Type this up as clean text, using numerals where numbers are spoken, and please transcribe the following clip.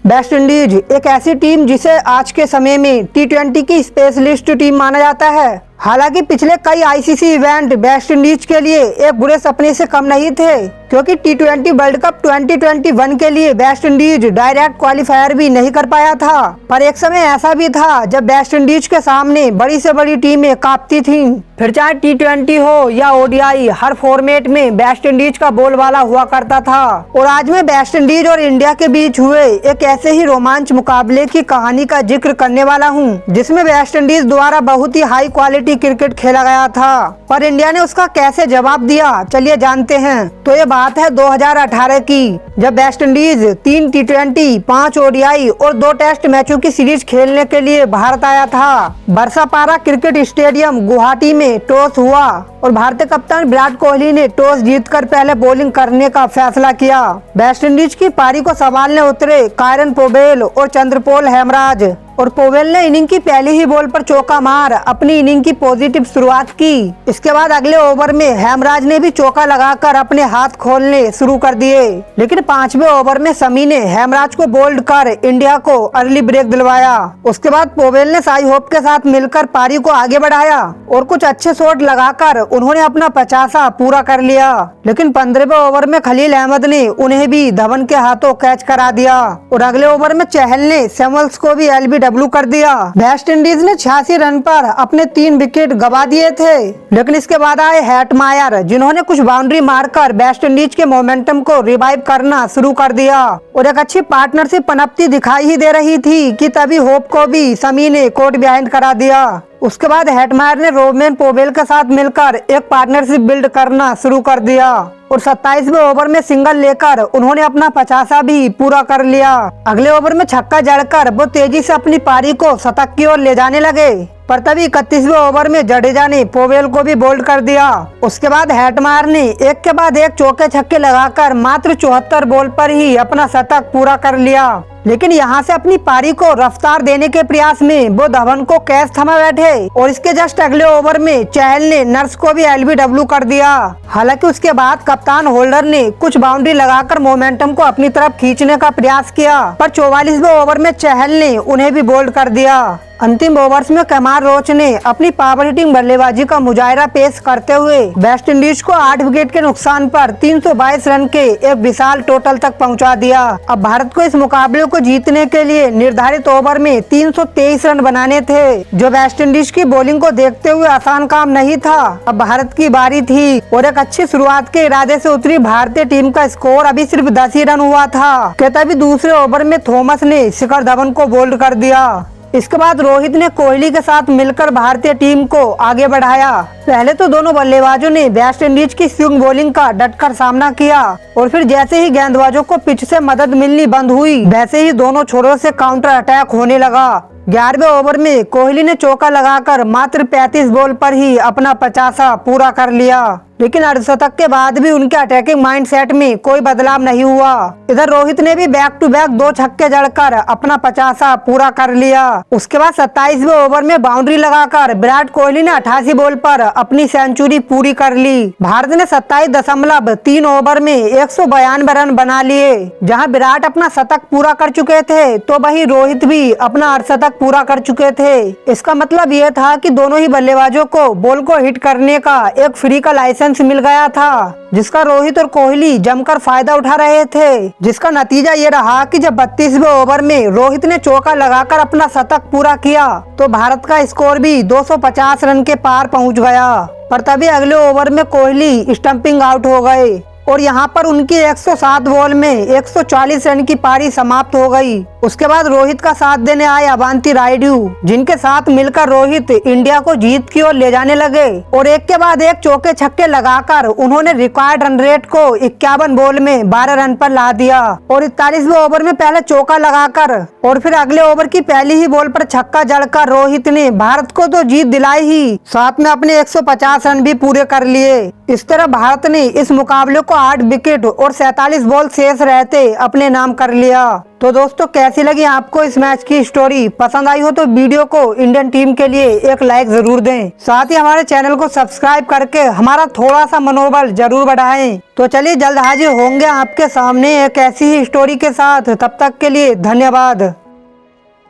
West Indies एक ऐसी team जिसे आज के समय में T20 की स्पेशलिस्ट टीम माना जाता है। हालांकि पिछले कई आईसीसी इवेंट वेस्ट इंडीज के लिए एक बुरे सपने से कम नहीं थे, क्योंकि T20 वर्ल्ड कप 2021 के लिए वेस्ट इंडीज डायरेक्ट क्वालिफायर भी नहीं कर पाया था। पर एक समय ऐसा भी था जब वेस्ट इंडीज के सामने बड़ी से बड़ी टीमें कांपती थीं। फिर चाहे T20 हो या ओडीआई, हर फॉर्मेट में वेस्ट इंडीज का बोलबाला हुआ करता था। और आज मैं वेस्ट इंडीज और इंडिया के बीच हुए एक ऐसे ही रोमांच मुकाबले की कहानी का जिक्र करने वाला हूँ, जिसमें वेस्ट इंडीज द्वारा बहुत ही हाई क्वालिटी क्रिकेट खेला गया था, पर इंडिया ने उसका कैसे जवाब दिया, चलिए जानते हैं। तो ये बात है 2018 की, जब वेस्ट इंडीज 3 T20, 5 ओडीआई और 2 टेस्ट मैचों की सीरीज खेलने के लिए भारत आया था। बरसापारा क्रिकेट स्टेडियम गुवाहाटी में टॉस हुआ और भारतीय कप्तान विराट कोहली ने टॉस जीतकर पहले बॉलिंग करने का फैसला किया। वेस्ट इंडीज की पारी को संभालने उतरे कायरन पोवेल और चंद्रपोल हेमराज, और पोवेल ने इनिंग की पहली ही बॉल पर चौका मार अपनी इनिंग की पॉजिटिव शुरुआत की। इसके बाद अगले ओवर में हेमराज ने भी चौका लगाकर अपने हाथ खोलने शुरू कर दिए, लेकिन 5वें ओवर में शमी ने हेमराज को बोल्ड कर इंडिया को अर्ली ब्रेक दिलवाया। उसके बाद पोवेल ने साई होप के साथ मिलकर पारी को आगे बढ़ाया और कुछ अच्छे शॉट लगाकर उन्होंने अपना 50 पूरा कर लिया। लेकिन 15वें ओवर में खलील अहमद ने उन्हें भी धवन के हाथों कैच करा दिया और अगले ओवर में चहल ने सैमुअल्स को भी LBW कर दिया। वेस्ट इंडीज ने 86 रन पर अपने 3 विकेट गवा दिए थे, लेकिन इसके बाद आए हेटमायर, जिन्होंने कुछ बाउंड्री मारकर वेस्ट इंडीज के मोमेंटम को रिवाइव करना शुरू कर दिया और एक अच्छी पार्टनरशिप पनपती दिखाई ही दे रही थी कि तभी होप को भी शमी ने कोर्ट बिहाइंड करा दिया। उसके बाद हेटमायर ने रोमेन पोवेल के साथ मिलकर एक पार्टनरशिप बिल्ड करना शुरू कर दिया और 27वें ओवर में सिंगल लेकर उन्होंने अपना 50 भी पूरा कर लिया। अगले ओवर में छक्का जड़कर वो तेजी से अपनी पारी को शतक की ओर ले जाने लगे, पर तभी 31वें ओवर में जडेजा ने पोवेल को भी बोल्ड कर दिया। उसके बाद हेटमायर ने एक के बाद एक चौके छक्के लगाकर मात्र 74 बॉल पर ही अपना शतक पूरा कर लिया। लेकिन यहाँ से अपनी पारी को रफ्तार देने के प्रयास में वो धवन को कैच थमा बैठे और इसके जस्ट अगले ओवर में चहल ने नर्स को भी LBW कर दिया। हालांकि उसके बाद कप्तान होल्डर ने कुछ बाउंड्री लगाकर मोमेंटम को अपनी तरफ खींचने का प्रयास किया, पर 44वें ओवर में चहल ने उन्हें भी बोल्ड कर दिया। अंतिम ओवर्स में कमार रोच ने अपनी पावर हिटिंग बल्लेबाजी का मुजाहिरा पेश करते हुए वेस्ट इंडीज को 8 विकेट के नुकसान पर 322 रन के एक विशाल टोटल तक पहुंचा दिया। अब भारत को इस मुकाबले को जीतने के लिए निर्धारित ओवर में 323 रन बनाने थे, जो वेस्ट इंडीज की बॉलिंग को देखते हुए आसान काम नहीं था। अब भारत की बारी थी और एक अच्छी शुरुआत के इरादे से उतरी भारतीय टीम का स्कोर अभी सिर्फ 10 ही रन हुआ था कि तभी दूसरे ओवर में थॉमस ने शिखर धवन को बोल्ड कर दिया। इसके बाद रोहित ने कोहली के साथ मिलकर भारतीय टीम को आगे बढ़ाया। पहले तो दोनों बल्लेबाजों ने वेस्ट इंडीज की स्विंग बॉलिंग का डटकर सामना किया और फिर जैसे ही गेंदबाजों को पिच से मदद मिलनी बंद हुई, वैसे ही दोनों छोरों से काउंटर अटैक होने लगा। 11वें ओवर में कोहली ने चौका लगाकर मात्र 35 बॉल पर ही अपना 50 पूरा कर लिया, लेकिन अर्धशतक के बाद भी उनके अटैकिंग माइंडसेट में कोई बदलाव नहीं हुआ। इधर रोहित ने भी बैक टू बैक 2 छक्के जड़कर अपना 50 पूरा कर लिया। उसके बाद 27वें ओवर में बाउंड्री लगाकर विराट कोहली ने 88 बॉल पर अपनी सेंचुरी पूरी कर ली। भारत ने 27.3 ओवर में 192 रन बना लिए। जहां विराट अपना शतक पूरा कर चुके थे, तो वही रोहित भी अपना अर्धशतक पूरा कर चुके थे। इसका मतलब यह था कि दोनों ही बल्लेबाजों को बॉल को हिट करने का एक फ्री का लाइसेंस मिल गया था, जिसका रोहित और कोहली जमकर फायदा उठा रहे थे। जिसका नतीजा ये रहा कि जब 32वें ओवर में रोहित ने चौका लगाकर अपना शतक पूरा किया, तो भारत का स्कोर भी 250 रन के पार पहुंच गया। पर तभी अगले ओवर में कोहली स्टंपिंग आउट हो गए और यहां पर उनकी 107 बॉल में 140 रन की पारी समाप्त हो गई। उसके बाद रोहित का साथ देने आए अवांती रायडू, जिनके साथ मिलकर रोहित इंडिया को जीत की ओर ले जाने लगे और एक के बाद एक चौके छक्के लगाकर उन्होंने रिक्वायर्ड रन रेट को 51 बॉल में 12 रन पर ला दिया और 41वें ओवर में पहले चौका लगाकर और फिर अगले ओवर की पहली ही बॉल पर छक्का जड़कर रोहित ने भारत को तो जीत दिलाई ही, साथ में अपने 150 रन भी पूरे कर लिए। इस तरह भारत ने इस मुकाबले को 8 विकेट और 47 बॉल शेष रहते अपने नाम कर लिया। तो दोस्तों कैसी लगी आपको इस मैच की स्टोरी? पसंद आई हो तो वीडियो को इंडियन टीम के लिए एक लाइक जरूर दें। साथ ही हमारे चैनल को सब्सक्राइब करके हमारा थोड़ा सा मनोबल जरूर बढ़ाएं। तो चलिए जल्द हाजिर होंगे आपके सामने एक ऐसी ही स्टोरी के साथ। तब तक के लिए धन्यवाद।